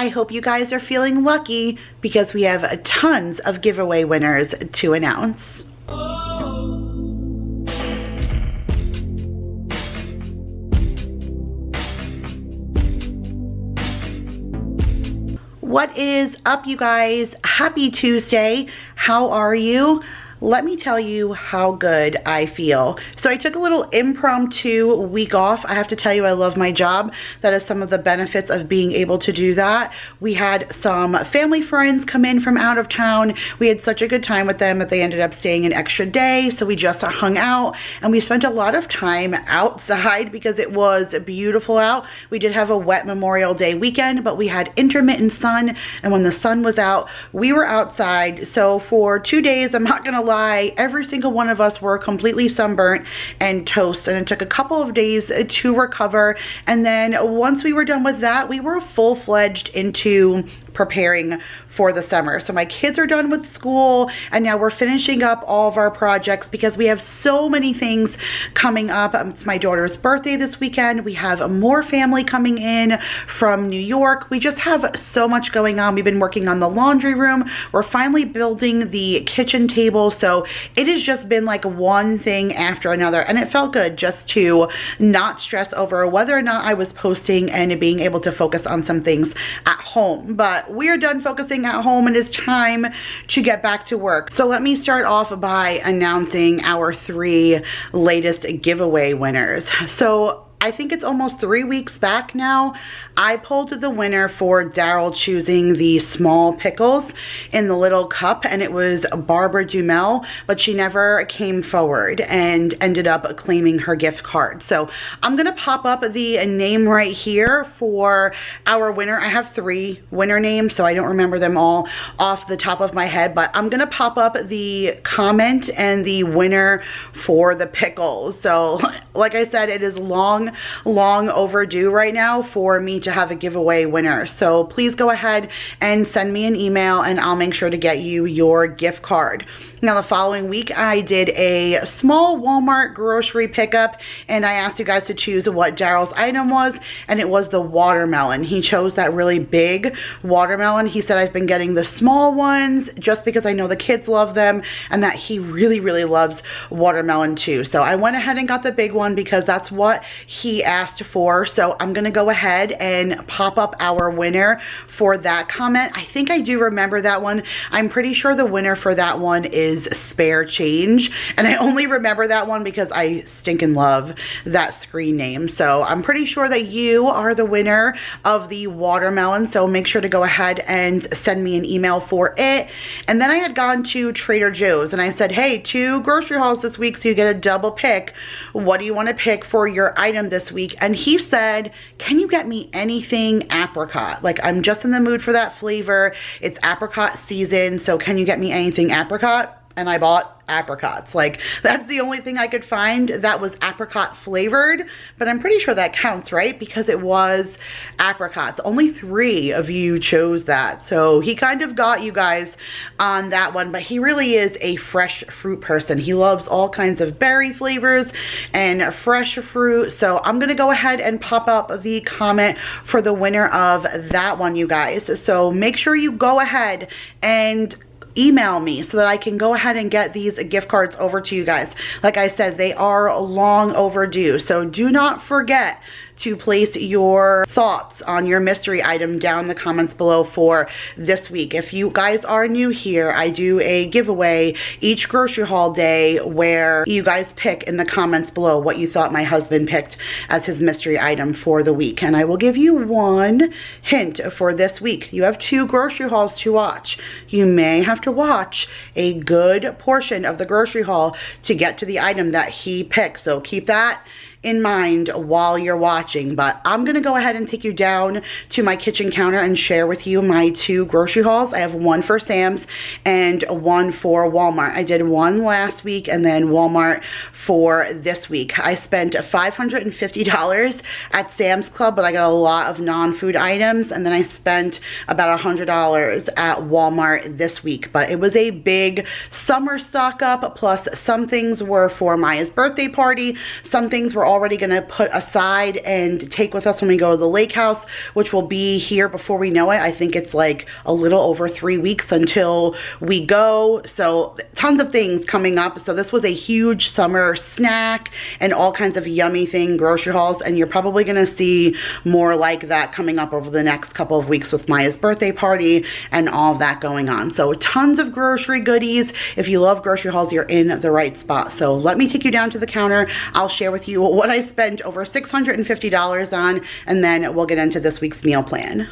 I hope you guys are feeling lucky because we have tons of giveaway winners to announce. What is up, you guys? Happy Tuesday. How are you? Let me tell you how good I feel. So I took a little impromptu week off. I have to tell you, I love my job. That is some of the benefits of being able to do that. We had some family friends come in from out of town. We had such a good time with them that they ended up staying an extra day. So we just hung out and we spent a lot of time outside because it was beautiful out. We did have a wet Memorial Day weekend, but we had intermittent sun. And when the sun was out, we were outside. So for 2 days, I'm not gonna lie, every single one of us were completely sunburnt and toast, and it took a couple of days to recover. And then once we were done with that, we were full-fledged into preparing for the summer. So my kids are done with school and now we're finishing up all of our projects because we have so many things coming up. It's my daughter's birthday this weekend. We have more family coming in from New York. We just have so much going on. We've been working on the laundry room. We're finally building the kitchen table. So it has just been like one thing after another, and it felt good just to not stress over whether or not I was posting and being able to focus on some things at home. But we're done focusing at home and it's time to get back to work. So let me start off by announcing our 3 latest giveaway winners. So I think it's almost 3 weeks back now, I pulled the winner for Daryl choosing the small pickles in the little cup, and it was Barbara Dumel, but she never came forward and ended up claiming her gift card. So I'm gonna pop up the name right here for our winner. I have 3 winner names, so I don't remember them all off the top of my head, but I'm gonna pop up the comment and the winner for the pickles. So like I said, it is long overdue right now for me to have a giveaway winner. So please go ahead and send me an email and I'll make sure to get you your gift card. Now the following week I did a small Walmart grocery pickup and I asked you guys to choose what Daryl's item was, and it was the watermelon. He chose that really big watermelon. He said I've been getting the small ones just because I know the kids love them and that he really loves watermelon too. So I went ahead and got the big one because that's what he asked for. So I'm gonna go ahead and pop up our winner for that comment. I think I do remember that one. I'm pretty sure the winner for that one is Spare Change, and I only remember that one because I stinking love that screen name. So I'm pretty sure that you are the winner of the watermelon, so make sure to go ahead and send me an email for it. And then I had gone to Trader Joe's and I said, hey, 2 grocery hauls this week, so you get a double pick. What do you want to pick for your item this week? And he said, can you get me anything apricot? Like, I'm just in the mood for that flavor. It's apricot season, so can you get me anything apricot? And I bought apricots. Like, that's the only thing I could find that was apricot flavored, but I'm pretty sure that counts, right? Because it was apricots. Only 3 of you chose that. So he kind of got you guys on that one, but he really is a fresh fruit person. He loves all kinds of berry flavors and fresh fruit. So I'm gonna go ahead and pop up the comment for the winner of that one, you guys. So make sure you go ahead and email me so that I can go ahead and get these gift cards over to you guys. Like I said, they are long overdue, so do not forget to place your thoughts on your mystery item down in the comments below for this week. If you guys are new here, I do a giveaway each grocery haul day where you guys pick in the comments below what you thought my husband picked as his mystery item for the week. And I will give you one hint for this week. You have 2 grocery hauls to watch. You may have to watch a good portion of the grocery haul to get to the item that he picked. So keep that in mind while you're watching. But I'm gonna go ahead and take you down to my kitchen counter and share with you my 2 grocery hauls. I have one for Sam's and one for Walmart. I did one last week and then Walmart for this week. I spent $550 at Sam's Club, but I got a lot of non-food items, and then I spent about $100 at Walmart this week. But it was a big summer stock up, plus some things were for Maya's birthday party, some things were already gonna put aside and take with us when we go to the lake house, which will be here before we know it. I think it's like a little over 3 weeks until we go. So tons of things coming up. So this was a huge summer snack and all kinds of yummy thing grocery hauls, and you're probably gonna see more like that coming up over the next couple of weeks with Maya's birthday party and all of that going on. So tons of grocery goodies. If you love grocery hauls, you're in the right spot. So let me take you down to the counter. I'll share with you what I spent over $650 on, and then we'll get into this week's meal plan.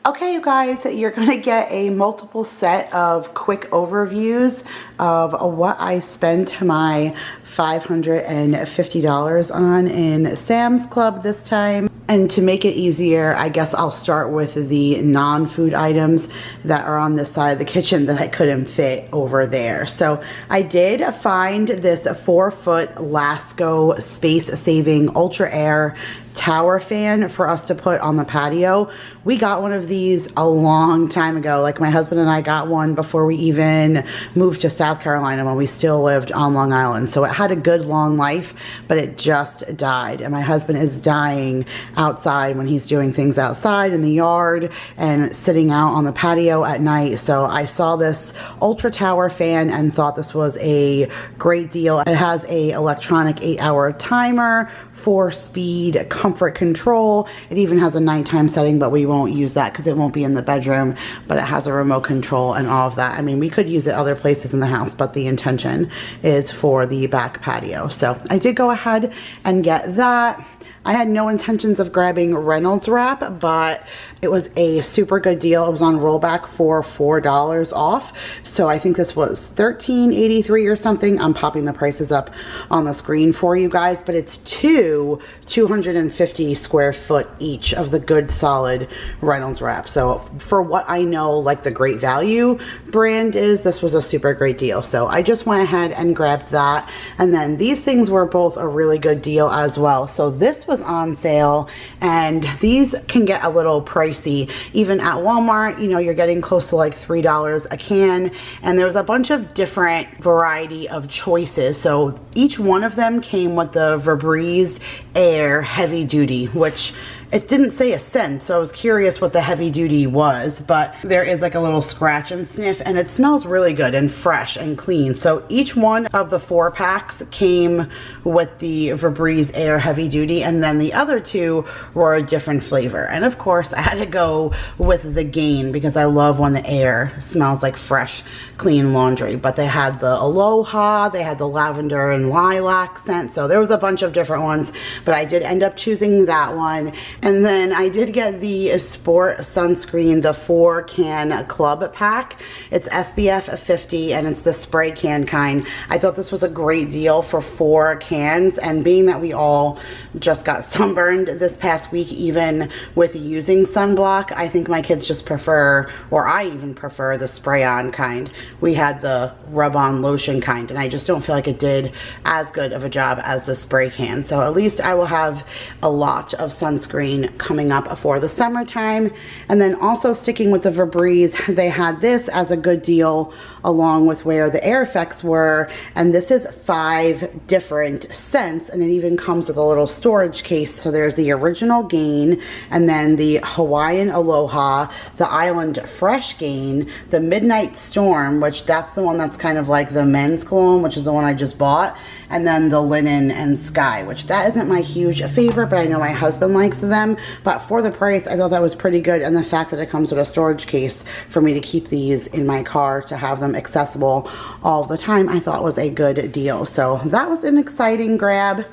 Okay, you guys, you're gonna get a multiple set of quick overviews of what I spent my $550 on in Sam's Club this time. And to make it easier, I guess I'll start with the non-food items that are on this side of the kitchen that I couldn't fit over there. So I did find this 4-foot Lasco space-saving Ultra Air tower fan for us to put on the patio. We got one of these a long time ago. Like, my husband and I got one before we even moved to South Carolina, when we still lived on Long Island. So it had a good long life, but it just died. And my husband is dying outside when he's doing things outside in the yard and sitting out on the patio at night. So I saw this Ultra Tower fan and thought this was a great deal. It has a electronic 8-hour timer, 4-speed comfort control. It even has a nighttime setting, but we won't use that because it won't be in the bedroom, but it has a remote control and all of that. I mean, we could use it other places in the house, but the intention is for the back patio. So I did go ahead and get that. I had no intentions of grabbing Reynolds wrap, but it was a super good deal. It was on rollback for $4 off. So I think this was $13.83 or something. I'm popping the prices up on the screen for you guys, but it's two 250 square foot each of the good solid Reynolds wrap. So for what I know, like the Great Value brand is, this was a super great deal. So I just went ahead and grabbed that. And then these things were both a really good deal as well. So this was on sale, and these can get a little pricey. Even at Walmart, you know, you're getting close to like $3 a can, and there was a bunch of different variety of choices. So each one of them came with the Febreze Air Heavy Duty, which it didn't say a scent, so I was curious what the heavy duty was, but there is like a little scratch and sniff, and it smells really good and fresh and clean. So each one of the 4 packs came with the Febreze Air Heavy Duty, and then the other 2 were a different flavor. And of course, I had to go with the Gain because I love when the air smells like fresh, clean laundry. But they had the Aloha, they had the lavender and lilac scent, so there was a bunch of different ones, but I did end up choosing that one. And then I did get the Sport sunscreen, the 4-can club pack. It's SPF 50 and it's the spray can kind. I thought this was a great deal for 4 cans, and being that we all just got sunburned this past week, even with using sunblock, I think my kids just prefer, or I even prefer, the spray on kind. We had the rub on lotion kind, and I just don't feel like it did as good of a job as the spray can. So at least I will have a lot of sunscreen coming up for the summertime. And then also sticking with the Febreze, they had this as a good deal along with where the air effects were, and this is 5 different scents, and it even comes with a little storage case. So there's the original Gain, and then the Hawaiian Aloha, the Island Fresh Gain, the Midnight Storm, which that's the one that's kind of like the men's cologne, which is the one I just bought, and then the Linen and Sky, which that isn't my huge favorite, but I know my husband likes them. But for the price, I thought that was pretty good, and the fact that it comes with a storage case for me to keep these in my car to have them accessible all the time, I thought was a good deal. So that was an exciting grab.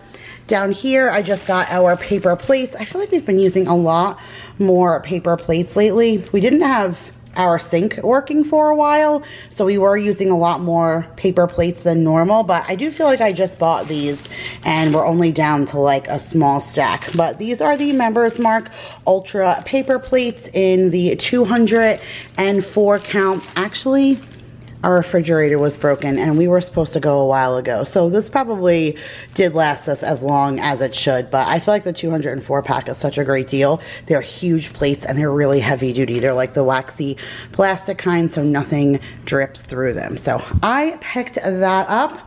Down here, I just got our paper plates. I feel like we've been using a lot more paper plates lately. We didn't have our sink working for a while, so we were using a lot more paper plates than normal, but I do feel like I just bought these and we're only down to like a small stack. But these are the Members Mark Ultra paper plates in the 204 count. Actually, our refrigerator was broken and we were supposed to go a while ago, so this probably did last us as long as it should. But I feel like the 204 pack is such a great deal. They're huge plates and they're really heavy duty. They're like the waxy plastic kind, so nothing drips through them. So I picked that up.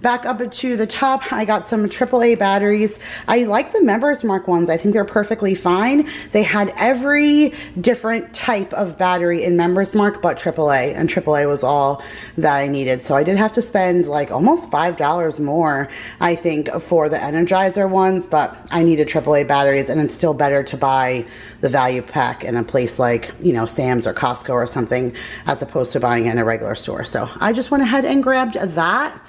Back up to the top, I got some AAA batteries. I like the Members Mark ones. I think they're perfectly fine. They had every different type of battery in Members Mark but AAA, and AAA was all that I needed. So I did have to spend like almost $5 more, I think, for the Energizer ones, but I needed AAA batteries, and it's still better to buy the value pack in a place like, you know, Sam's or Costco or something, as opposed to buying it in a regular store. So I just went ahead and grabbed that.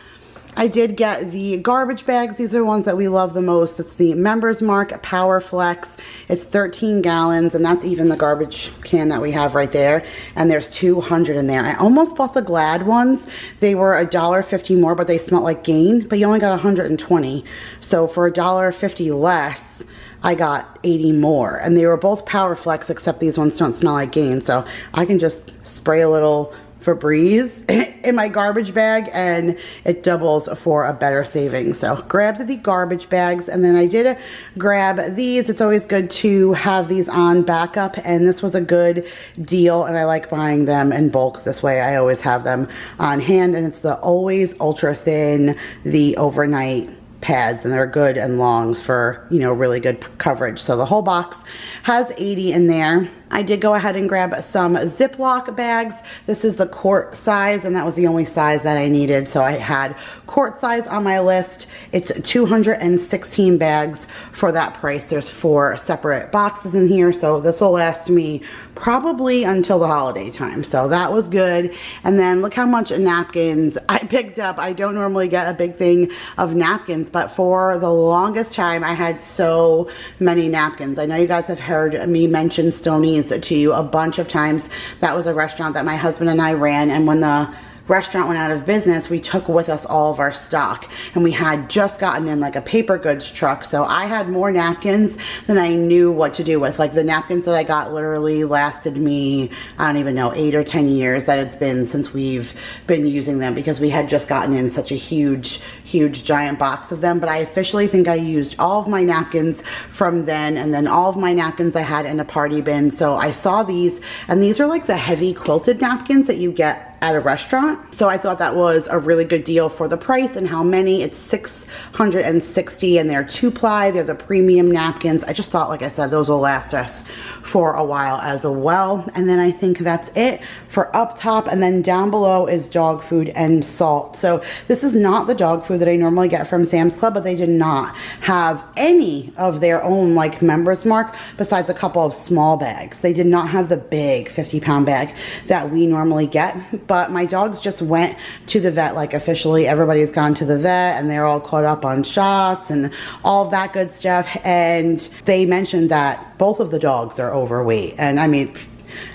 I did get the garbage bags. These are the ones that we love the most. It's the Members Mark Power Flex. It's 13 gallons, and that's even the garbage can that we have right there. And there's 200 in there. I almost bought the Glad ones. They were $1.50 more, but they smelled like Gain, but you only got 120. So for $1.50 less, I got 80 more. And they were both Power Flex, except these ones don't smell like Gain. So I can just spray a little Febreze in my garbage bag, and it doubles for a better saving. So grabbed the garbage bags, and then I did grab these. It's always good to have these on backup, and this was a good deal, and I like buying them in bulk this way. I always have them on hand, and it's the Always Ultra Thin, the overnight pads, and they're good and longs for, you know, really good coverage. So the whole box has 80 in there. I did go ahead and grab some Ziploc bags. This is the quart size, and that was the only size that I needed. So I had quart size on my list. It's 216 bags for that price. There's 4 separate boxes in here, so this will last me probably until the holiday time. So that was good. And then look how much napkins I picked up. I don't normally get a big thing of napkins, but for the longest time I had so many napkins. I know you guys have heard me mention Stoney's to you a bunch of times. That was a restaurant that my husband and I ran, and when the restaurant went out of business, we took with us all of our stock, and we had just gotten in like a paper goods truck, so I had more napkins than I knew what to do with. Like the napkins that I got literally lasted me, I don't even know, 8 or 10 years that it's been since we've been using them, because we had just gotten in such a huge giant box of them. But I officially think I used all of my napkins from then, and then all of my napkins I had in a party bin. So I saw these, and these are like the heavy quilted napkins that you get at a restaurant. So I thought that was a really good deal for the price and how many. It's 660, and they're 2-ply. They're the premium napkins. I just thought, like I said, those will last us for a while as well. And then I think that's it for up top, and then down below is dog food and salt. So this is not the dog food that I normally get from Sam's Club, but they did not have any of their own like Members Mark besides a couple of small bags. They did not have the big 50-pound bag that we normally get. But my dogs just went to the vet, like officially everybody's gone to the vet, and they're all caught up on shots and all of that good stuff. And they mentioned that both of the dogs are overweight. And I mean,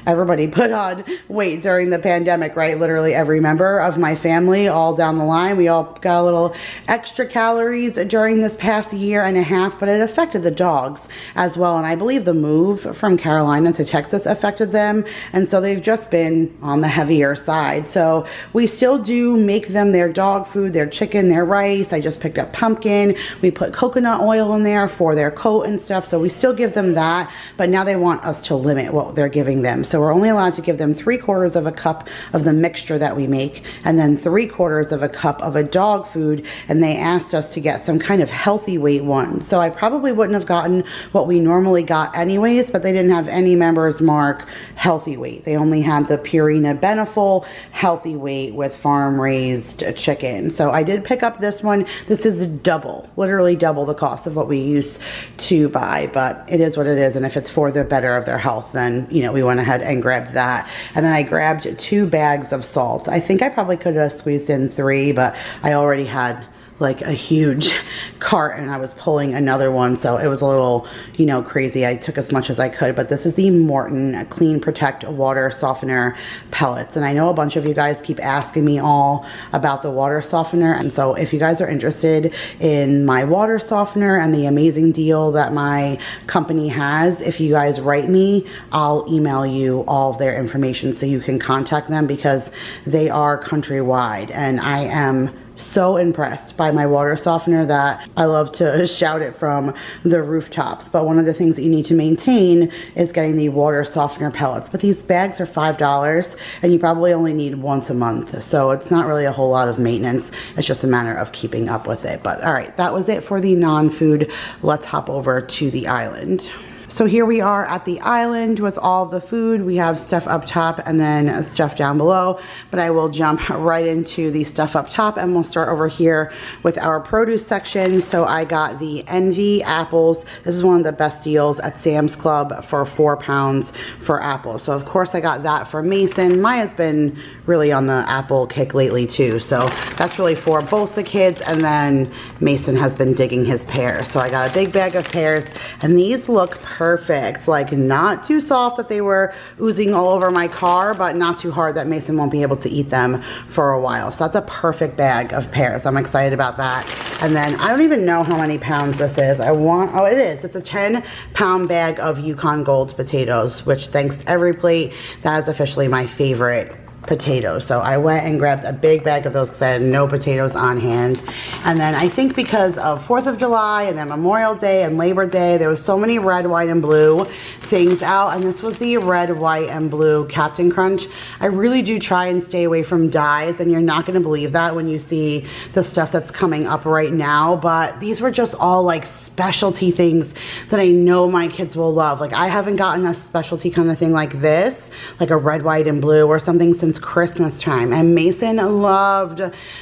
everybody put on weight during the pandemic, right? Literally every member of my family, all down the line, we all got a little extra calories during this past year and a half, but it affected the dogs as well. And I believe the move from Carolina to Texas affected them. And so they've just been on the heavier side. So we still do make them their dog food, their chicken, their rice. I just picked up pumpkin. We put coconut oil in there for their coat and stuff. So we still give them that, but now they want us to limit what they're giving them. So we're only allowed to give them 3/4 of a cup of the mixture that we make, and then 3/4 of a cup of a dog food. And they asked us to get some kind of healthy weight one. So I probably wouldn't have gotten what we normally got anyways, but they didn't have any Members Mark healthy weight. They only had the Purina Beneful healthy weight with farm raised chicken. So I did pick up this one. This is double, literally double the cost of what we used to buy, but it is what it is. And if it's for the better of their health, then, you know, we went ahead and grabbed that. And then I grabbed 2 bags of salt. I think I probably could have squeezed in 3, but I already had like a huge cart and I was pulling another one, so it was a little, you know, crazy. I took as much as I could, but this is the Morton Clean Protect Water Softener Pellets. And I know a bunch of you guys keep asking me all about the water softener, and so if you guys are interested in my water softener and the amazing deal that my company has, if you guys write me, I'll email you all of their information so you can contact them, because they are countrywide and I am so impressed by my water softener that I love to shout it from the rooftops. But one of the things that you need to maintain is getting the water softener pellets. But these bags are $5 and you probably only need once a month. So it's not really a whole lot of maintenance. It's just a matter of keeping up with it. But all right, that was it for the non-food. Let's hop over to the island. So here we are at the island with all the food. We have stuff up top and then stuff down below, but I will jump right into the stuff up top and we'll start over here with our produce section. So I got the Envy apples. This is one of the best deals at Sam's Club for 4 pounds for apples. So of course I got that for Mason. Maya's been really on the apple kick lately too. So that's really for both the kids, and then Mason has been digging his pears. So I got a big bag of pears and these look perfect, like not too soft that they were oozing all over my car, but not too hard that Mason won't be able to eat them for a while. So that's a perfect bag of pears. I'm excited about that. And then I don't even know how many pounds this is. Oh, it is. It's a 10-pound bag of Yukon Gold potatoes, which thanks to Every Plate, that is officially my favorite potatoes. So I went and grabbed a big bag of those because I had no potatoes on hand. And then I think because of 4th of July and then Memorial Day and Labor Day, there was so many red, white, and blue things out, and this was the red, white, and blue Captain Crunch. I really do try and stay away from dyes, and you're not going to believe that when you see the stuff that's coming up right now, but these were just all like specialty things that I know my kids will love. Like I haven't gotten a specialty kind of thing like this, like a red, white, and blue or something since Christmas time, and Mason loved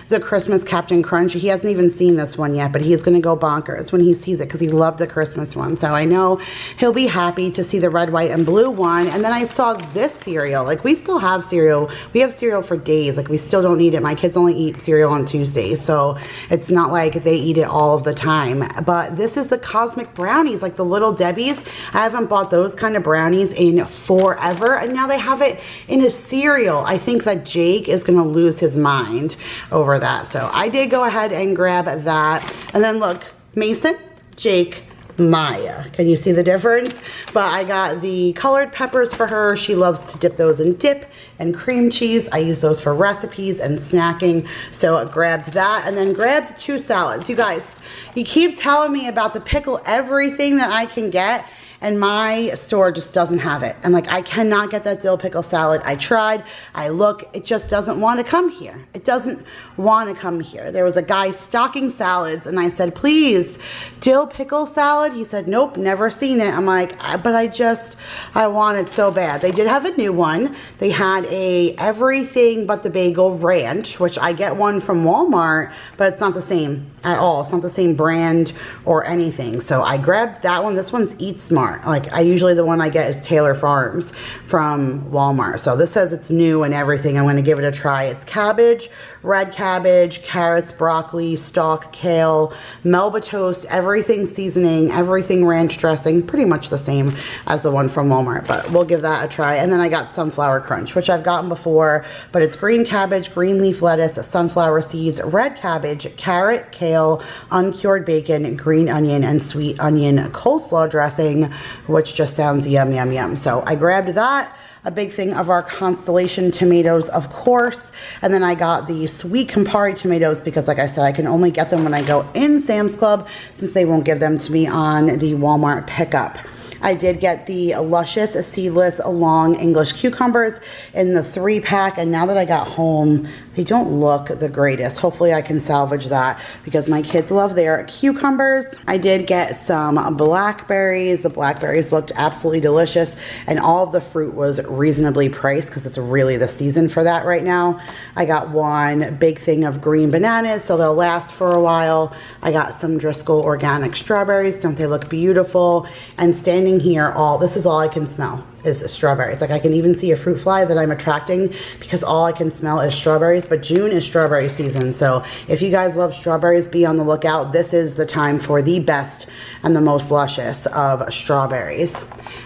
the Christmas Captain Crunch. He hasn't even seen this one yet, but he's gonna go bonkers when he sees it because he loved the Christmas one. So I know he'll be happy to see the red, white, and blue one. And then I saw this cereal. Like we still have cereal. We have cereal for days. Like we still don't need it. My kids only eat cereal on Tuesdays, so it's not like they eat it all of the time. But this is the Cosmic Brownies, like the Little Debbie's. I haven't bought those kind of brownies in forever, and now they have it in a cereal. I think that Jake is gonna lose his mind over that. So I did go ahead and grab that. And then look, Mason, Jake, Maya. Can you see the difference? But I got the colored peppers for her. She loves to dip those in dip and cream cheese. I use those for recipes and snacking. So I grabbed that and then grabbed 2 salads. You guys, you keep telling me about the pickle everything that I can get, and my store just doesn't have it. And like, I cannot get that dill pickle salad. I tried, I look, it just doesn't want to come here. It doesn't want to come here. There was a guy stocking salads and I said, please, dill pickle salad? He said, nope, never seen it. I'm like, but I want it so bad. They did have a new one. They had a everything but the bagel ranch, which I get one from Walmart, but it's not the same at all. It's not the same brand or anything. So I grabbed that one. This one's Eat Smart. Like usually the one I get is Taylor Farms from Walmart. So this says it's new and everything. I'm going to give it a try. It's cabbage, red cabbage, carrots, broccoli, stalk, kale, Melba toast, everything seasoning, everything ranch dressing, pretty much the same as the one from Walmart, but we'll give that a try. And then I got sunflower crunch, which I've gotten before, but it's green cabbage, green leaf lettuce, sunflower seeds, red cabbage, carrot, kale, uncured bacon, green onion, and sweet onion coleslaw dressing, which just sounds yum, yum, yum. So I grabbed that. A big thing of our Constellation tomatoes, of course. And then I got the sweet Campari tomatoes because, like I said, I can only get them when I go in Sam's Club since they won't give them to me on the Walmart pickup. I did get the luscious seedless long English cucumbers in the 3-pack, and now that I got home, they don't look the greatest. Hopefully I can salvage that because my kids love their cucumbers. I did get some blackberries. The blackberries looked absolutely delicious, and all of the fruit was reasonably priced because it's really the season for that right now. I got one big thing of green bananas, so they'll last for a while. I got some Driscoll organic strawberries. Don't they look beautiful? And standing here, this is all I can smell is strawberries. Like I can even see a fruit fly that I'm attracting because all I can smell is strawberries. But June is strawberry season, so if you guys love strawberries, be on the lookout. This is the time for the best and the most luscious of strawberries.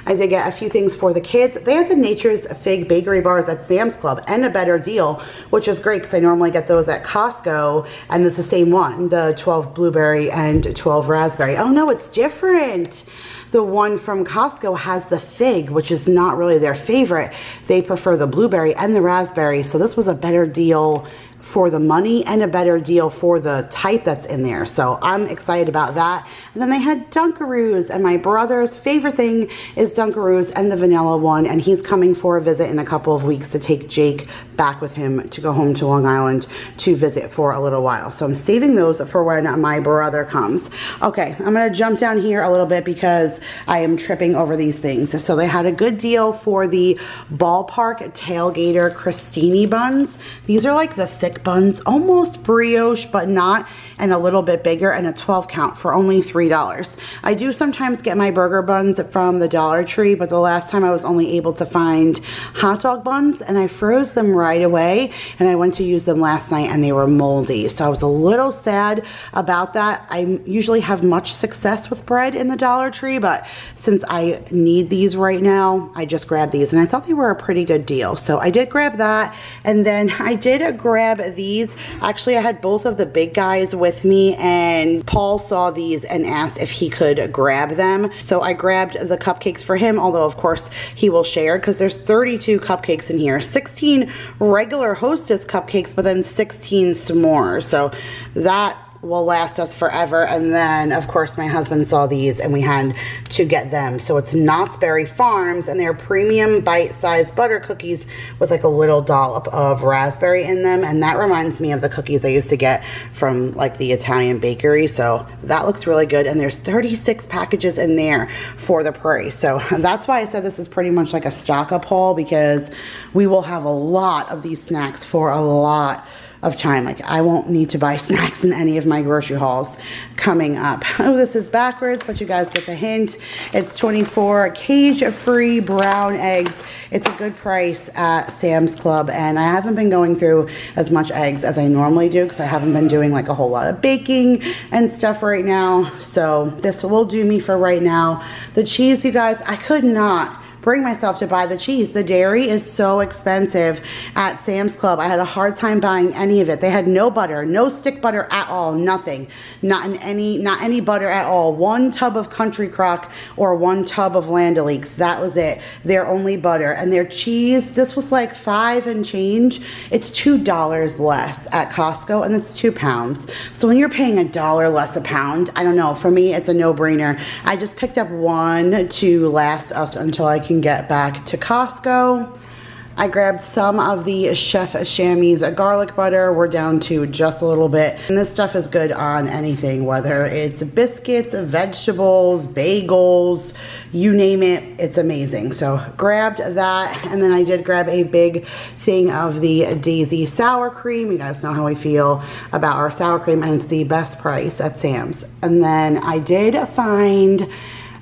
I did get a few things for the kids. They had the Nature's Fig bakery bars at Sam's Club and a better deal, which is great because I normally get those at Costco, and it's the same one, the 12 blueberry and 12 raspberry. Oh no, it's different. The one from Costco has the fig, which is not really their favorite. They prefer the blueberry and the raspberry, so this was a better deal for the money and a better deal for the type that's in there. So I'm excited about that. And then they had Dunkaroos, and my brother's favorite thing is Dunkaroos and the vanilla one, and he's coming for a visit in a couple of weeks to take Jake back with him to go home to Long Island to visit for a little while. So I'm saving those for when my brother comes. Okay, I'm gonna jump down here a little bit because I am tripping over these things. So they had a good deal for the Ballpark Tailgater Crostini buns. These are like the thick buns, almost brioche, but not, and a little bit bigger, and a 12 count for only $3. I do sometimes get my burger buns from the Dollar Tree, but the last time I was only able to find hot dog buns, and I froze them right away, and I went to use them last night and they were moldy. So I was a little sad about that. I usually have much success with bread in the Dollar Tree, but since I need these right now, I just grabbed these, and I thought they were a pretty good deal. So I did grab that, and then I did grab these. Actually, I had both of the big guys with me, and Paul saw these and asked if he could grab them. So I grabbed the cupcakes for him, although of course he will share because there's 32 cupcakes in here, 16 regular Hostess cupcakes, but then 16 s'mores. So that will last us forever. And then of course my husband saw these and we had to get them. So it's Knott's Berry Farms, and they're premium bite-sized butter cookies with like a little dollop of raspberry in them, and that reminds me of the cookies I used to get from like the Italian bakery. So that looks really good, and there's 36 packages in there for the price. So that's why I said this is pretty much like a stock up haul, because we will have a lot of these snacks for a lot of time. Like I won't need to buy snacks in any of my grocery hauls coming up. Oh, this is backwards, but you guys get the hint. It's 24 cage-free brown eggs. It's a good price at Sam's Club, and I haven't been going through as much eggs as I normally do because I haven't been doing like a whole lot of baking and stuff right now. So this will do me for right now. The cheese, you guys, I could not bring myself to buy the cheese. The dairy is so expensive at Sam's Club. I had a hard time buying any of it. They had no butter, no stick butter at all, nothing. Not any butter at all. One tub of Country Crock or one tub of Land O'Lakes. That was it. Their only butter. And their cheese, this was like $5 and change. It's $2 less at Costco, and it's 2 pounds. So when you're paying $1 less a pound, I don't know, for me it's a no-brainer. I just picked up one to last us until I can get back to Costco. I grabbed some of the Chef Chamois garlic butter. We're down to just a little bit. And this stuff is good on anything, whether it's biscuits, vegetables, bagels, you name it, it's amazing. So grabbed that, and then I did grab a big thing of the Daisy sour cream. You guys know how I feel about our sour cream, and it's the best price at Sam's. And then I did find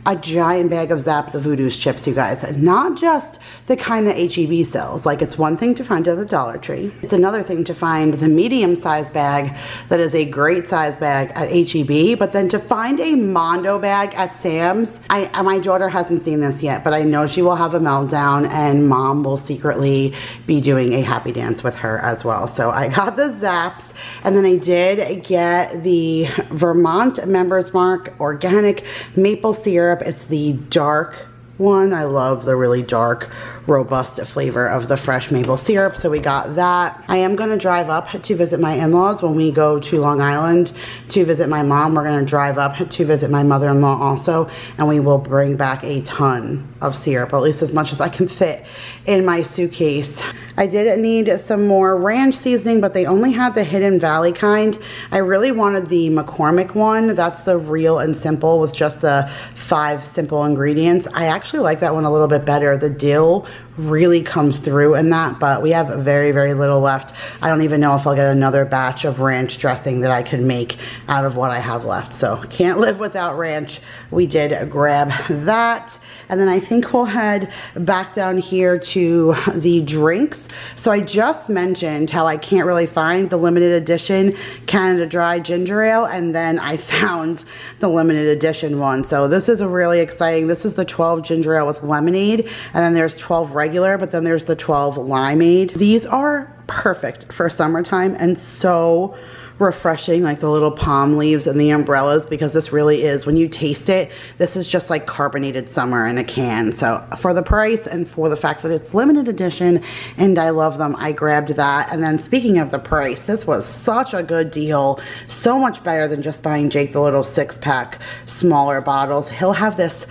a giant bag of Zapp's Voodoo's chips, you guys. Not just the kind that H-E-B sells. Like, it's one thing to find at the Dollar Tree. It's another thing to find the medium-sized bag that is a great size bag at H-E-B, but then to find a Mondo bag at Sam's. My daughter hasn't seen this yet, but I know she will have a meltdown, and Mom will secretly be doing a happy dance with her as well. So I got the Zapp's, and then I did get the Vermont Members Mark organic maple syrup. It's the dark one. I love the really dark, robust flavor of the fresh maple syrup, so we got that. I am going to drive up to visit my in-laws when we go to Long Island to visit my mom. We're going to drive up to visit my mother-in-law also, and we will bring back a ton of syrup, or at least as much as I can fit in my suitcase. I did need some more ranch seasoning, but they only had the Hidden Valley kind. I really wanted the McCormick one. That's the real and simple with just the 5 simple ingredients. I actually like that one a little bit better. The dill really comes through in that, but we have very, very little left. I don't even know if I'll get another batch of ranch dressing that I can make out of what I have left. So can't live without ranch. We did grab that. And then I think we'll head back down here to the drinks. So I just mentioned how I can't really find the limited edition Canada Dry ginger ale, and then I found the limited edition one. So this is a really exciting, this is the 12 ginger ale with lemonade, and then there's 12 regular, but then there's the 12 limeade. These are perfect for summertime and so refreshing, like the little palm leaves and the umbrellas, because this really is, when you taste it, this is just like carbonated summer in a can. So for the price and for the fact that it's limited edition and I love them, I grabbed that. And then speaking of the price, this was such a good deal. So much better than just buying Jake the little 6-pack smaller bottles. He'll have this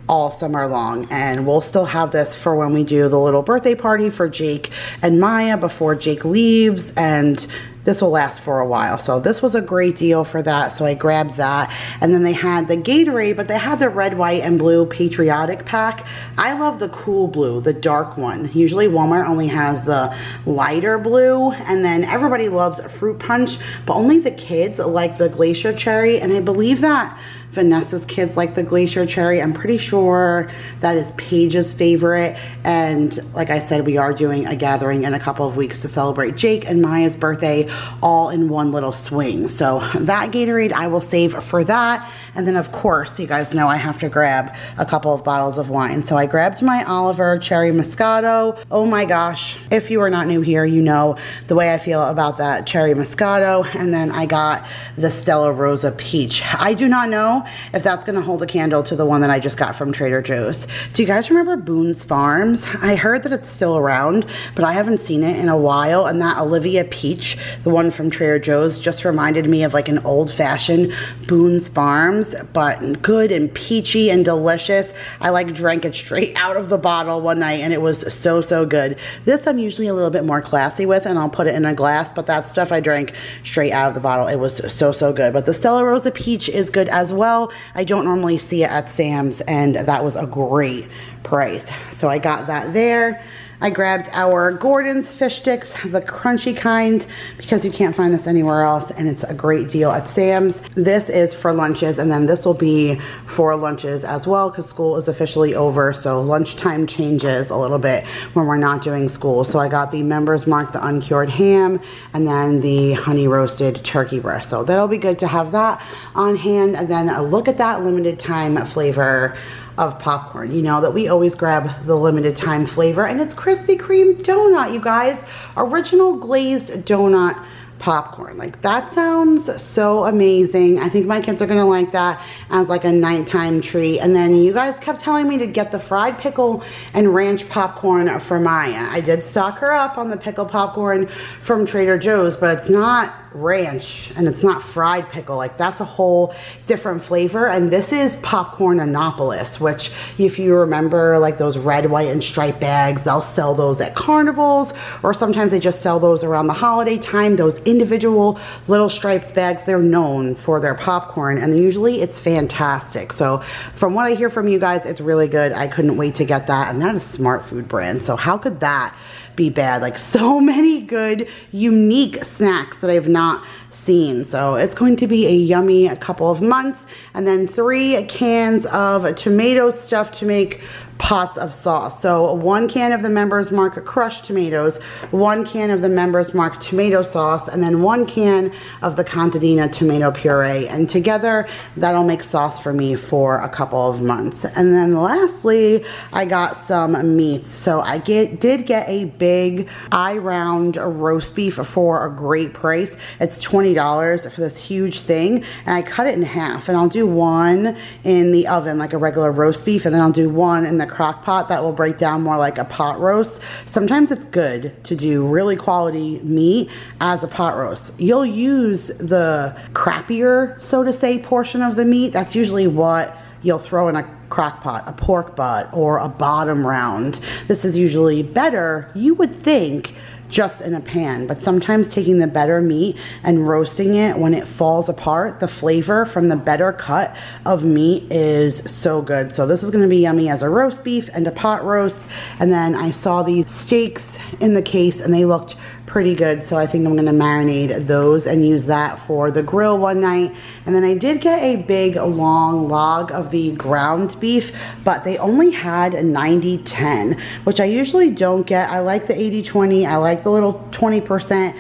all summer long, and we'll still have this for when we do the little birthday party for Jake and Maya before Jake leaves, and this will last for a while. So this was a great deal for that, so I grabbed that. And then they had the Gatorade, but they had the red, white, and blue patriotic pack. I love the cool blue, the dark one. Usually Walmart only has the lighter blue, and then everybody loves fruit punch, but only the kids like the glacier cherry, and I believe that Vanessa's kids like the glacier cherry. I'm pretty sure that is Paige's favorite. And like I said, we are doing a gathering in a couple of weeks to celebrate Jake and Maya's birthday all in one little swing. So that Gatorade I will save for that. And then of course, you guys know I have to grab a couple of bottles of wine. So I grabbed my Oliver Cherry Moscato. Oh my gosh, if you are not new here, you know the way I feel about that Cherry Moscato. And then I got the Stella Rosa Peach. I do not know if that's going to hold a candle to the one that I just got from Trader Joe's. Do you guys remember Boone's Farms? I heard that it's still around, but I haven't seen it in a while. And that Olivia Peach, the one from Trader Joe's, just reminded me of like an old-fashioned Boone's Farms, but good and peachy and delicious. I like drank it straight out of the bottle one night, and it was so, so good. This I'm usually a little bit more classy with, and I'll put it in a glass, but that stuff I drank straight out of the bottle. It was so, so good. But the Stella Rosa Peach is good as well. I don't normally see it at Sam's, and that was a great price. So I got that there. I grabbed our Gordon's fish sticks, the crunchy kind, because you can't find this anywhere else, and it's a great deal at Sam's. This is for lunches, and then this will be for lunches as well, because school is officially over, so lunchtime changes a little bit when we're not doing school. So I got the Members Mark, the uncured ham, and then the honey roasted turkey breast. So that'll be good to have that on hand. And then look at that limited time flavor of popcorn. You know that we always grab the limited time flavor, and it's Krispy Kreme donut, you guys. Original glazed donut popcorn. Like, that sounds so amazing. I think my kids are gonna like that as like a nighttime treat. And then you guys kept telling me to get the fried pickle and ranch popcorn for Maya. I did stock her up on the pickle popcorn from Trader Joe's, but it's not ranch and it's not fried pickle. Like, that's a whole different flavor. And this is popcorn Annapolis, which if you remember, like those red, white, and striped bags, they'll sell those at carnivals, or sometimes they just sell those around the holiday time. Those individual little striped bags, they're known for their popcorn, and usually it's fantastic. So from what I hear from you guys, it's really good. I couldn't wait to get that, and that is Smart Food brand. So how could that be bad? Like, so many good unique snacks that I've not seen. So it's going to be a yummy couple of months. And then 3 cans of tomato stuff to make pots of sauce. So 1 can of the Members Mark crushed tomatoes, 1 can of the Members Mark tomato sauce, and then 1 can of the Contadina tomato puree. And together that'll make sauce for me for a couple of months. And then lastly, I got some meats. So I did get a big eye-round roast beef for a great price. It's $20 for this huge thing, and I cut it in half, and I'll do 1 in the oven like a regular roast beef, and then I'll do 1 in the crock pot that will break down more like a pot roast. Sometimes it's good to do really quality meat as a pot roast. You'll use the crappier, so to say, portion of the meat. That's usually what you'll throw in a crock pot, a pork butt, or a bottom round. This is usually better, you would think, just in a pan, but sometimes taking the better meat and roasting it, when it falls apart, the flavor from the better cut of meat is so good. So this is going to be yummy as a roast beef and a pot roast. And then I saw these steaks in the case, and they looked pretty good, so I think I'm gonna marinate those and use that for the grill one night. And then I did get a big long log of the ground beef, but they only had a 90-10, which I usually don't get. I like the 80-20. I like the little 20%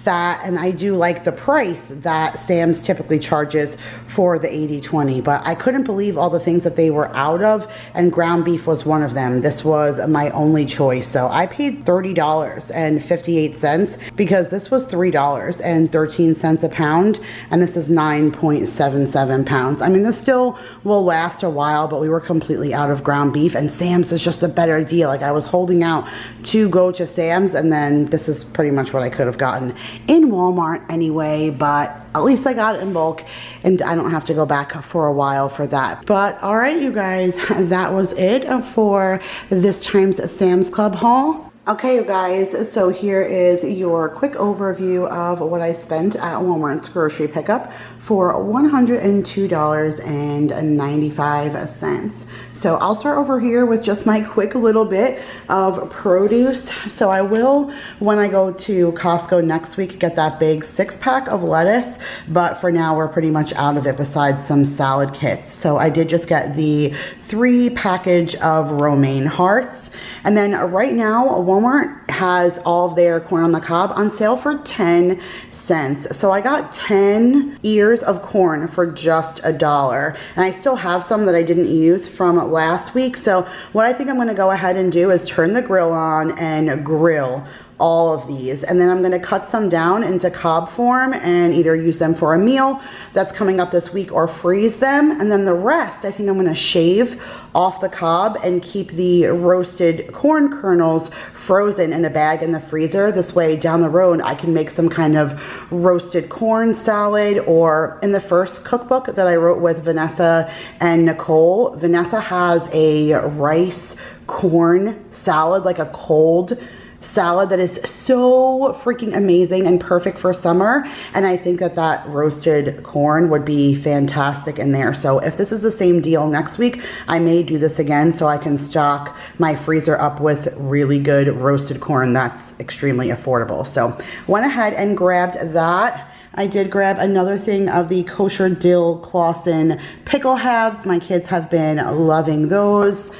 fat, and I do like the price that Sam's typically charges for the 80/20, but I couldn't believe all the things that they were out of, and ground beef was one of them. This was my only choice, so I paid $30.58 because this was $3.13 a pound, and this is 9.77 pounds. I mean, this still will last a while, but we were completely out of ground beef, and Sam's is just a better deal. Like, I was holding out to go to Sam's, and then this is pretty much what I could have gotten in Walmart anyway, but at least I got it in bulk and I don't have to go back for a while for that. But all right, you guys, that was it for this time's Sam's Club haul. Okay, you guys, so here is your quick overview of what I spent at Walmart's grocery pickup for $102.95. So I'll start over here with just my quick little bit of produce. So I will, when I go to Costco next week, get that big 6-pack of lettuce, but for now we're pretty much out of it besides some salad kits. So I did just get the 3 package of romaine hearts. And then right now Walmart has all of their corn on the cob on sale for 10 cents. So I got 10 ears of corn for just $1. And I still have some that I didn't use from last week. So what I think I'm going to go ahead and do is turn the grill on and grill all of these, and then I'm going to cut some down into cob form and either use them for a meal that's coming up this week or freeze them, and then the rest I think I'm going to shave off the cob and keep the roasted corn kernels frozen in a bag in the freezer. This way down the road I can make some kind of roasted corn salad, or in the first cookbook that I wrote with Vanessa and Nicole, Vanessa has a rice corn salad, like a cold salad that is so freaking amazing and perfect for summer, and I think that that roasted corn would be fantastic in there. So if this is the same deal next week, I may do this again so I can stock my freezer up with really good roasted corn that's extremely affordable. So went ahead and grabbed that. I did grab another thing of the kosher dill Clausen pickle halves. My kids have been loving those.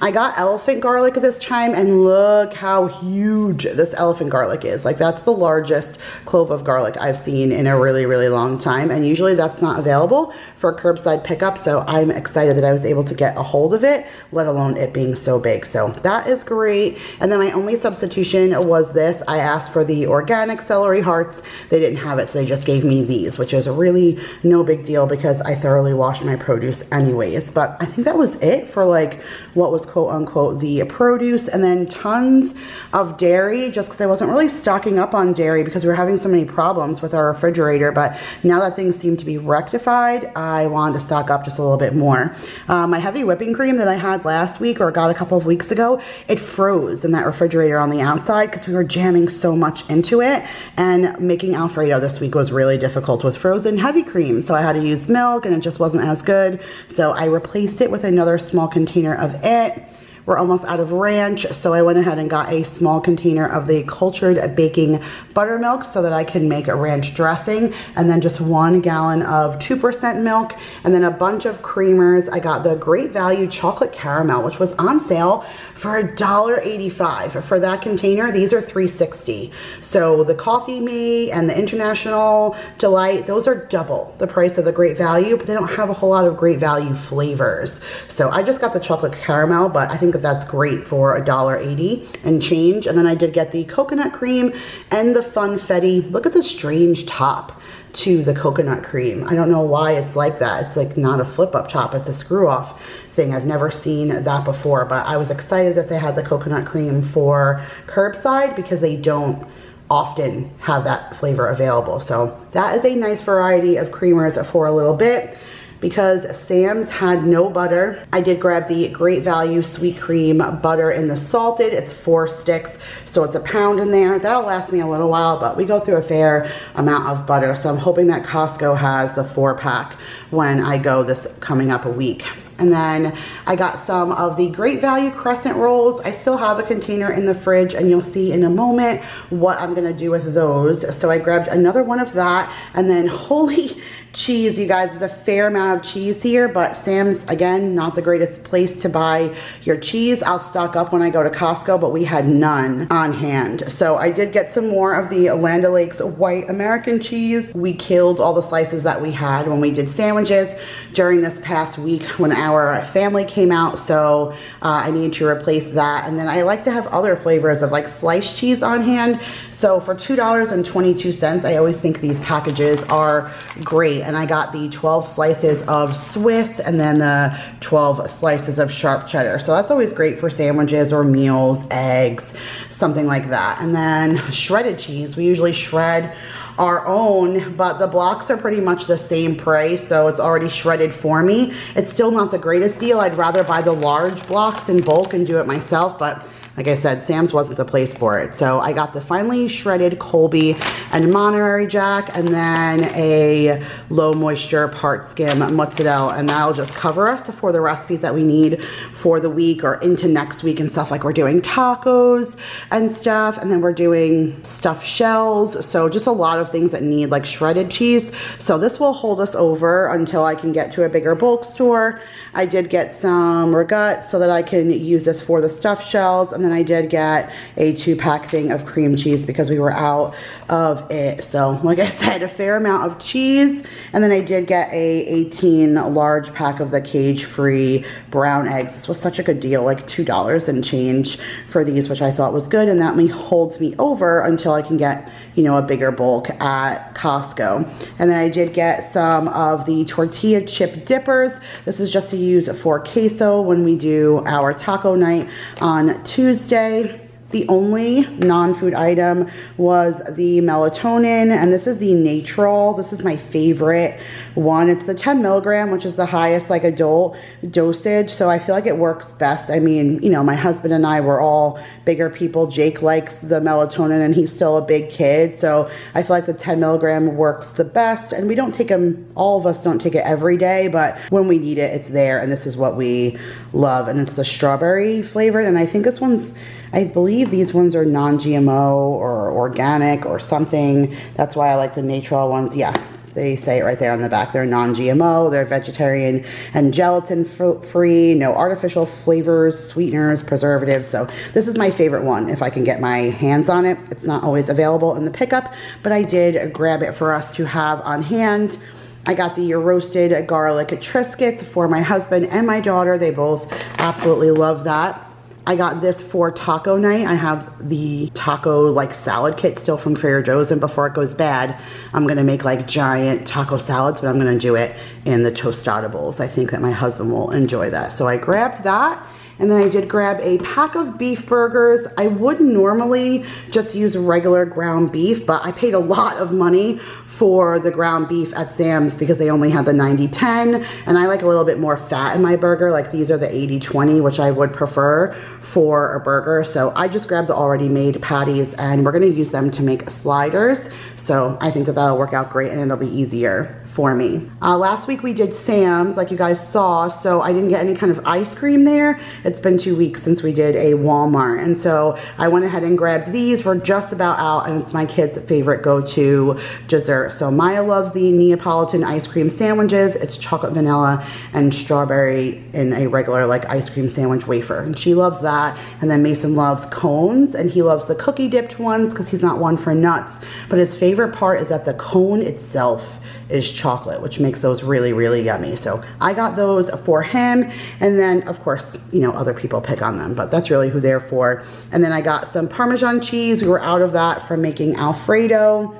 I got elephant garlic this time, and look how huge this elephant garlic is. Like, that's the largest clove of garlic I've seen in a really, really long time, and usually that's not available for curbside pickup, so I'm excited that I was able to get a hold of it, let alone it being so big. So that is great. And then my only substitution was this. I asked for the organic celery hearts. They didn't have it, so they just gave me these, which is really no big deal because I thoroughly wash my produce anyways. But I think that was it for like what was quote unquote the produce, and then tons of dairy, just because I wasn't really stocking up on dairy because we were having so many problems with our refrigerator. But now that things seem to be rectified, I wanted to stock up just a little bit more. My heavy whipping cream that I had last week, or got a couple of weeks ago, it froze in that refrigerator on the outside because we were jamming so much into it, and making Alfredo this week was really difficult with frozen heavy cream, so I had to use milk and it just wasn't as good, so I replaced it with another small container of it. We're almost out of ranch, so I went ahead and got a small container of the cultured baking buttermilk so that I can make a ranch dressing, and then just 1 gallon of 2% milk, and then a bunch of creamers. I got the Great Value chocolate caramel, which was on sale for $1.85 for that container. These are $3.60. So the Coffee Me and the International Delight, those are double the price of the Great Value, but they don't have a whole lot of Great Value flavors. So I just got the chocolate caramel, but I think that that's great for $1.80 and change. And then I did get the coconut cream and the funfetti. Look at the strange top to the coconut cream. I don't know why it's like that. It's like not a flip up top, it's a screw off thing. I've never seen that before, but I was excited that they had the coconut cream for curbside because they don't often have that flavor available. So that is a nice variety of creamers for a little bit. Because Sam's had no butter, I did grab the Great Value sweet cream butter in the salted. It's 4 sticks, so it's a pound in there. That'll last me a little while, but we go through a fair amount of butter, so I'm hoping that Costco has the 4-pack when I go this coming up a week. And then I got some of the Great Value crescent rolls. I still have a container in the fridge, and you'll see in a moment what I'm gonna do with those. So I grabbed another one of that, and then holy cheese, you guys, there's a fair amount of cheese here, but Sam's, again, not the greatest place to buy your cheese. I'll stock up when I go to Costco, but we had none on hand. So I did get some more of the Land O'Lakes white American cheese. We killed all the slices that we had when we did sandwiches during this past week when our family came out, so I need to replace that. And then I like to have other flavors of like sliced cheese on hand. So for $2.22, I always think these packages are great. And I got the 12 slices of Swiss and then the 12 slices of sharp cheddar. So that's always great for sandwiches or meals, eggs, something like that. And then shredded cheese. We usually shred our own, but the blocks are pretty much the same price, so it's already shredded for me. It's still not the greatest deal. I'd rather buy the large blocks in bulk and do it myself, but like I said, Sam's wasn't the place for it. So I got the finely shredded Colby and Monterey Jack, and then a low moisture part skim mozzarella, and that'll just cover us for the recipes that we need for the week or into next week and stuff. Like we're doing tacos and stuff, and then we're doing stuffed shells. So just a lot of things that need like shredded cheese. So this will hold us over until I can get to a bigger bulk store. I did get some ragut so that I can use this for the stuffed shells. And then I did get a 2-pack thing of cream cheese because we were out of it. So like I said, a fair amount of cheese. And then I did get a 18 large pack of the cage-free brown eggs. This was such a good deal, like $2 and change for these, which I thought was good. And that holds me over until I can get, you know, a bigger bulk at Costco. And then I did get some of the tortilla chip dippers. This is just to use for queso when we do our taco night on Tuesday. The only non-food item was the melatonin, and this is the Natrol. This is my favorite one. It's the 10 milligram, which is the highest like adult dosage, so I feel like it works best. I mean, you know, my husband and I were all bigger people. Jake likes the melatonin, and he's still a big kid, so I feel like the 10 milligram works the best. And we don't take them, all of us don't take it every day, but when we need it, it's there, and this is what we love. And it's the strawberry flavored, and I think this one's, I believe these ones are non-GMO or organic or something. That's why I like the Natrol ones. Yeah, they say it right there on the back. They're non-GMO, they're vegetarian and gelatin free, no artificial flavors, sweeteners, preservatives. So this is my favorite one if I can get my hands on it. It's not always available in the pickup, but I did grab it for us to have on hand. I got the roasted garlic Triscuits for my husband and my daughter. They both absolutely love that. I got this for taco night. I have the taco like salad kit still from Trader Joe's, and before it goes bad, I'm gonna make like giant taco salads, but I'm gonna do it in the tostada bowls. I think that my husband will enjoy that. So I grabbed that. And then I did grab a pack of beef burgers. I would normally just use regular ground beef, but I paid a lot of money for the ground beef at Sam's because they only had the 90-10, and I like a little bit more fat in my burger. Like these are the 80-20, which I would prefer for a burger. So I just grabbed the already made patties, and we're gonna use them to make sliders. So I think that that'll work out great, and it'll be easier for me. Last week we did Sam's, like you guys saw, so I didn't get any kind of ice cream there. It's been 2 weeks since we did a Walmart, and so I went ahead and grabbed these. We're just about out, and it's my kid's favorite go-to dessert. So Maya loves the Neapolitan ice cream sandwiches. It's chocolate, vanilla, and strawberry in a regular like ice cream sandwich wafer, and she loves that. And then Mason loves cones, and he loves the cookie dipped ones because he's not one for nuts, but his favorite part is that the cone itself is chocolate, which makes those really, really yummy. So I got those for him. And then of course, you know, other people pick on them, but that's really who they're for. And then I got some Parmesan cheese. We were out of that from making Alfredo.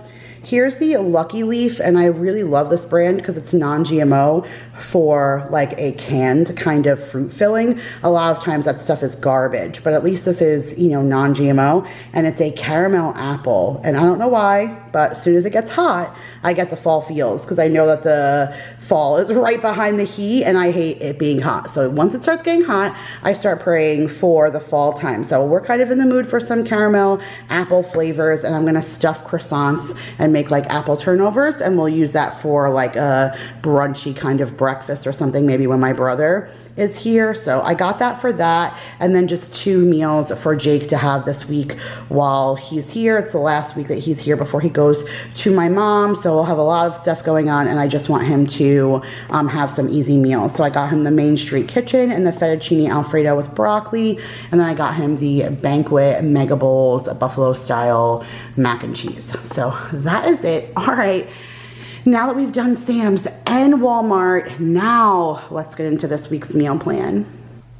Here's the Lucky Leaf, and I really love this brand because it's non-GMO for like a canned kind of fruit filling. A lot of times that stuff is garbage, but at least this is, you know, non-GMO, and it's a caramel apple. And I don't know why, but as soon as it gets hot, I get the fall feels because I know that the fall is right behind the heat, and I hate it being hot. So once it starts getting hot, I start praying for the fall time. So we're kind of in the mood for some caramel apple flavors, and I'm gonna stuff croissants and and make like apple turnovers, and we'll use that for like a brunchy kind of breakfast or something, maybe when my brother is here. So I got that for that, and then just 2 meals for Jake to have this week while he's here. It's the last week that he's here before he goes to my mom, so we'll have a lot of stuff going on, and I just want him to have some easy meals. So I got him the Main Street Kitchen and the fettuccine alfredo with broccoli, and then I got him the Banquet Mega Bowls buffalo style mac and cheese. So that is it. All right, now that we've done Sam's and Walmart, now let's get into this week's meal plan.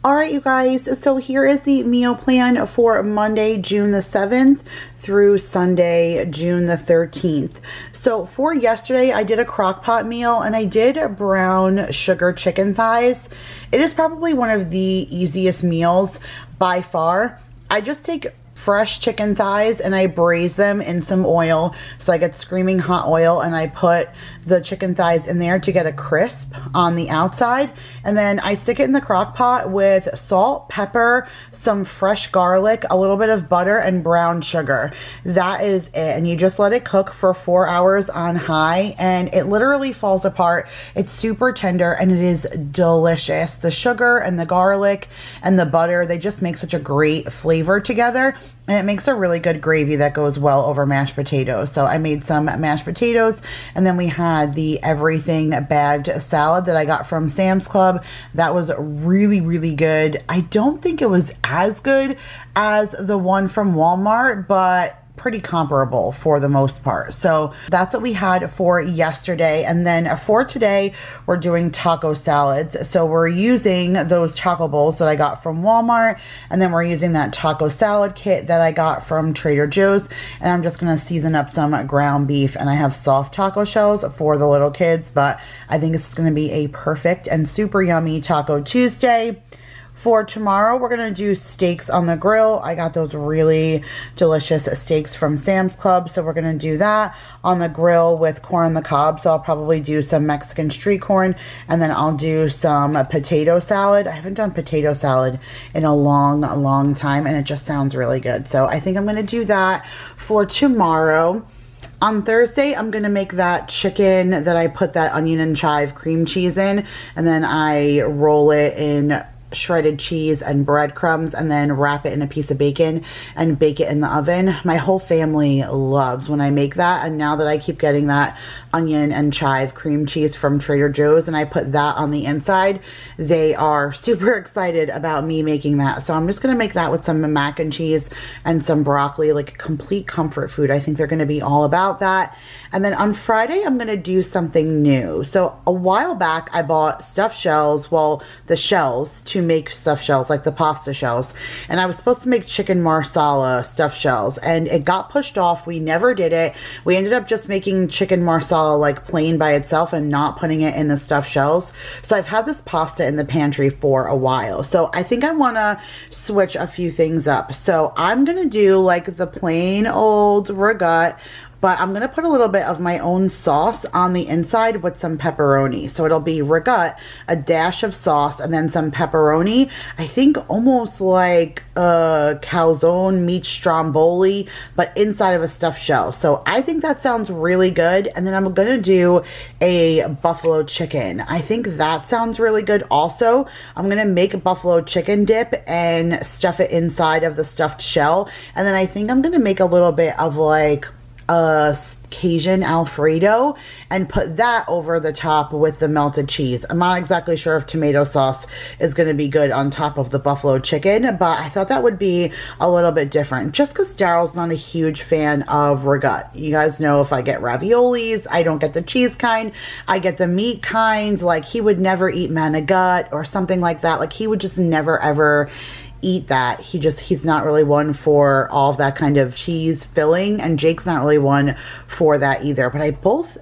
All right, you guys, so here is the meal plan for Monday, June the 7th through Sunday, June the 13th. So for yesterday, I did a crock pot meal, and I did brown sugar chicken thighs. It is probably one of the easiest meals by far. I just take fresh chicken thighs and I braise them in some oil. So I get screaming hot oil, and I put the chicken thighs in there to get a crisp on the outside. And then I stick it in the crock pot with salt, pepper, some fresh garlic, a little bit of butter, and brown sugar. That is it. And you just let it cook for 4 hours on high, and it literally falls apart. It's super tender and it is delicious. The sugar and the garlic and the butter, they just make such a great flavor together. And it makes a really good gravy that goes well over mashed potatoes. So I made some mashed potatoes, and then we had the everything bagged salad that I got from Sam's Club. That was really, really good. I don't think it was as good as the one from Walmart, but pretty comparable for the most part. So that's what we had for yesterday. And then for today, we're doing taco salads. So we're using those taco bowls that I got from Walmart, and then we're using that taco salad kit that I got from Trader Joe's. And I'm just going to season up some ground beef, and I have soft taco shells for the little kids, but I think it's going to be a perfect and super yummy Taco Tuesday. For tomorrow, we're going to do steaks on the grill. I got those really delicious steaks from Sam's Club, so we're going to do that on the grill with corn on the cob. So I'll probably do some Mexican street corn, and then I'll do some potato salad. I haven't done potato salad in a long time, and it just sounds really good. So I think I'm going to do that for tomorrow. On Thursday, I'm going to make that chicken that I put that onion and chive cream cheese in, and then I roll it in shredded cheese and breadcrumbs, and then wrap it in a piece of bacon and bake it in the oven. My whole family loves when I make that, and now that I keep getting that onion and chive cream cheese from Trader Joe's and I put that on the inside, they are super excited about me making that. So I'm just going to make that with some mac and cheese and some broccoli, like a complete comfort food. I think they're going to be all about that. And then on Friday, I'm going to do something new. So a while back, I bought stuffed shells, well, the shells to make stuffed shells, like the pasta shells. And I was supposed to make chicken marsala stuffed shells, and it got pushed off. We never did it. We ended up just making chicken marsala like plain by itself and not putting it in the stuffed shells. So I've had this pasta in the pantry for a while. So I think I want to switch a few things up. So I'm going to do like the plain old ragout, but I'm going to put a little bit of my own sauce on the inside with some pepperoni. So it'll be ragout, a dash of sauce, and then some pepperoni. I think almost like a calzone meat stromboli, but inside of a stuffed shell. So I think that sounds really good. And then I'm going to do a buffalo chicken. I think that sounds really good also. I'm going to make a buffalo chicken dip and stuff it inside of the stuffed shell. And then I think I'm going to make a little bit of like a Cajun Alfredo and put that over the top with the melted cheese. I'm not exactly sure if tomato sauce is going to be good on top of the buffalo chicken, but I thought that would be a little bit different just because Daryl's not a huge fan of ragout. You guys know if I get raviolis, I don't get the cheese kind. I get the meat kind. Like he would never eat manigut or something like that. Like he would just never ever eat that. He's not really one for all of that kind of cheese filling, and Jake's not really one for that either. But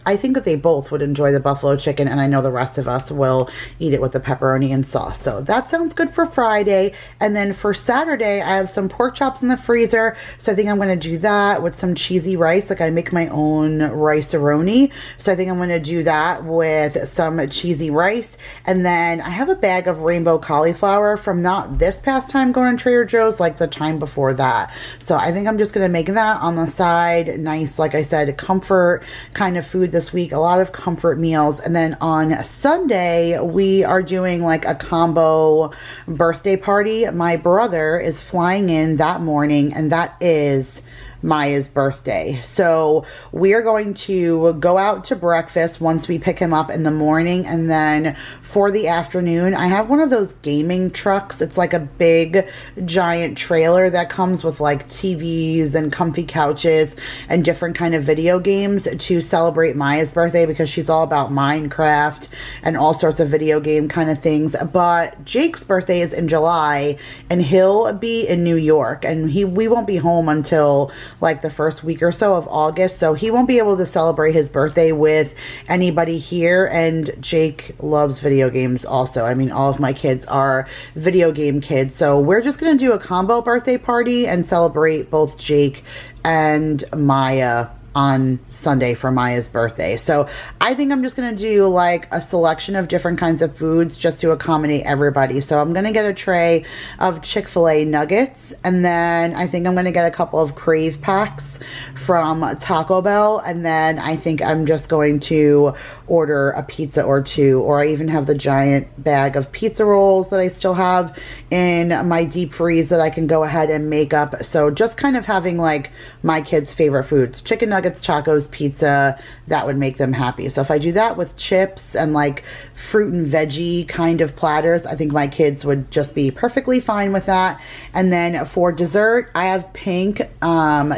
I think that they both would enjoy the buffalo chicken, and I know the rest of us will eat it with the pepperoni and sauce. So that sounds good for Friday. And then for Saturday, I have some pork chops in the freezer, so I think I'm going to do that with some cheesy rice. Like I make my own rice-a-roni, so I think I'm going to do that with some cheesy rice. And then I have a bag of rainbow cauliflower from not this past time time going to Trader Joe's, like the time before that. So I think I'm just going to make that on the side. Nice, like I said, comfort kind of food this week. A lot of comfort meals. And then on Sunday, we are doing like a combo birthday party. My brother is flying in that morning, and that is Maya's birthday. So we are going to go out to breakfast once we pick him up in the morning, and then for the afternoon, I have one of those gaming trucks. It's like a big giant trailer that comes with like TVs and comfy couches and different kind of video games to celebrate Maya's birthday, because she's all about Minecraft and all sorts of video game kind of things. But Jake's birthday is in July, and he'll be in New York, and we won't be home until like the first week or so of August, so he won't be able to celebrate his birthday with anybody here. And Jake loves video games also. I mean, all of my kids are video game kids, so we're just gonna do a combo birthday party and celebrate both Jake and Maya on Sunday for Maya's birthday. So I think I'm just gonna do like a selection of different kinds of foods just to accommodate everybody. So I'm gonna get a tray of Chick-fil-A nuggets, and then I think I'm gonna get a couple of Crave packs from Taco Bell, and then I think I'm just going to order a pizza or two, or I even have the giant bag of pizza rolls that I still have in my deep freeze that I can go ahead and make up. So just kind of having like my kids' favorite foods, chicken nuggets, tacos, pizza, that would make them happy. So if I do that with chips and like fruit and veggie kind of platters, I think my kids would just be perfectly fine with that. And then for dessert, I have pink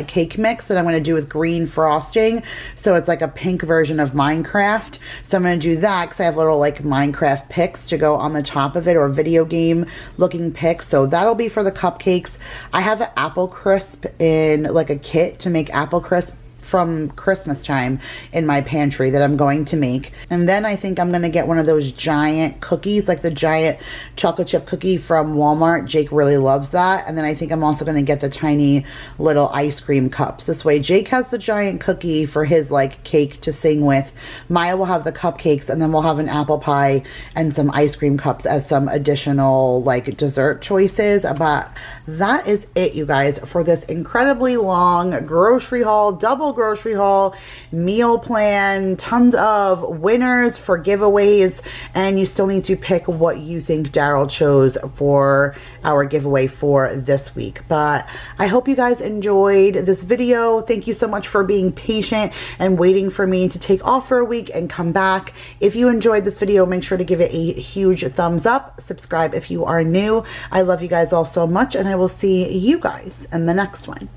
cake mix that I'm going to do with green frosting. So it's like a pink version of Minecraft. So I'm going to do that because I have little like Minecraft picks to go on the top of it, or video game looking picks. So that'll be for the cupcakes. I have an apple crisp in like a kit to make apple crisp from Christmas time in my pantry that I'm going to make. And then I think I'm going to get one of those giant cookies, like the giant chocolate chip cookie from Walmart. Jake really loves that. And then I think I'm also going to get the tiny little ice cream cups. This way Jake has the giant cookie for his like cake to sing with. Maya will have the cupcakes, and then we'll have an apple pie and some ice cream cups as some additional like dessert choices. But that is it, you guys, for this incredibly long grocery haul, double grocery haul, meal plan, tons of winners for giveaways, and you still need to pick what you think Daryl chose for our giveaway for this week. But I hope you guys enjoyed this video. Thank you so much for being patient and waiting for me to take off for a week and come back. If you enjoyed this video, make sure to give it a huge thumbs up. Subscribe if you are new. I love you guys all so much, and I will see you guys in the next one.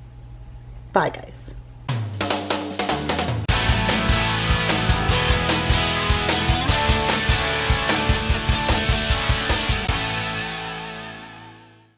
Bye, guys.